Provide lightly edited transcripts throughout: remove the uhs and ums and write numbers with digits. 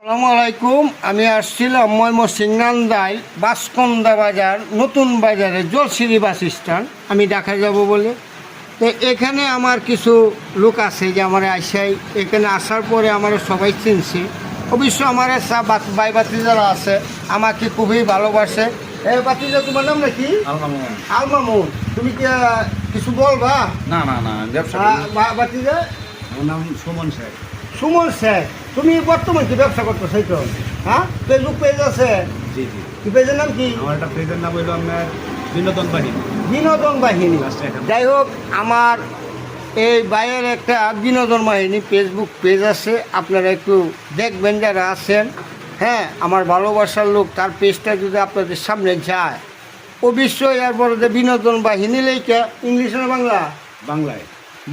আসসালামু আলাইকুম। আমি আসছিলাম ময়মনসিংহ বাসকন্দা বাজার, নতুন বাজারে জলসিঁড়ি বাস স্ট্যান্ড আমি ঢাকা যাব বলে। তো এখানে আমার কিছু লোক আছে যে আমার আইসাই এখানে আসার পরে আমার সবাই চিনছে। অবশ্য আমার ভাই বাতিজারা আছে, আমাকে খুবই ভালোবাসে। বাতিজা, তোমার নাম নাকি? আলমামুন। তুমি কি কিছু বলবা? না না না, ব্যবসা বাতিজা? আমার নাম সুমন শেখ। সুমন শেখ, তুমি বর্তমান কি ব্যবসা করতো সেই তো? হ্যাঁ, ফেসবুক পেজ আছে? জি জি। কি পেজের নাম কি? আমার একটা পেজের নাম হইল আপনার বিনোদন বাহিনী। বিনোদন বাহিনী। যাই হোক, আমার এই ভাইয়ের একটা বিনোদন বাহিনী ফেসবুক পেজ আছে, আপনারা একটু দেখবেন যারা আছেন। হ্যাঁ, আমার ভালোবাসার লোক, তার পেজটা যদি আপনাদের সামনে যায় অবশ্যই এরপর যে বিনোদন বাহিনী লেখা, ইংলিশ না বাংলা? বাংলায়।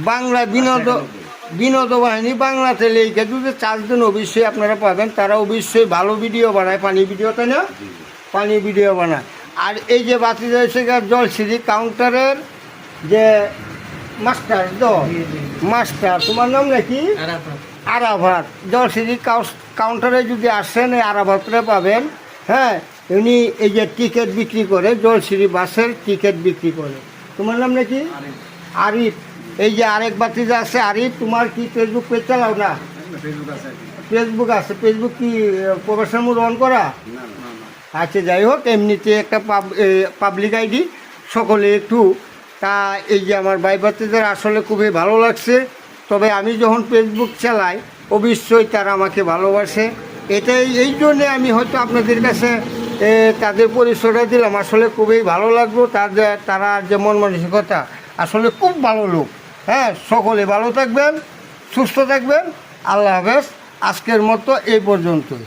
বাংলায় বিনোদন বাহিনী বাংলাতে লেখা যদি চার্জ দেন অবশ্যই আপনারা পাবেন। তারা অবশ্যই ভালো ভিডিও বানায়, পানি ভিডিও, তাই না? পানি ভিডিও বানায়। আর এই যে বাতি রয়েছে জলসিঁড়ি কাউন্টারের যে মাস্টার, মাস্টার, তোমার নাম নাকি? আরাভাত। জলসিঁড়ি কাউন্টারে যদি আসেন এই আরাভাতরে পাবেন। হ্যাঁ, উনি এই যে টিকিট বিক্রি করে, জলসিঁড়ি বাসের টিকিট বিক্রি করে। তোমার নাম নাকি? আরিফ। এই যে আরেক বাতিজা আছে আরিফ, তোমার কি ফেসবুক পেজ চালাও না? ফেসবুক আছে। ফেসবুক কি প্রফেশনাল মোড অন করা? আচ্ছা, যাই হোক, এমনিতে একটা পাবলিক আইডি, সকলে একটু। তা এই যে আমার ভাই বাতিজার আসলে খুবই ভালো লাগছে। তবে আমি যখন ফেসবুক চালাই অবশ্যই তারা আমাকে ভালোবাসে। এটাই এই জন্যে আমি হয়তো আপনাদের কাছে তাদের পরিচয়টা দিলাম। আসলে খুবই ভালো লাগলো তারা যেমন মানসিকতা, আসলে খুব ভালো লোক। হ্যাঁ, সকলে ভালো থাকবেন, সুস্থ থাকবেন। আল্লাহ হাফেজ। আজকের মতো এই পর্যন্তই।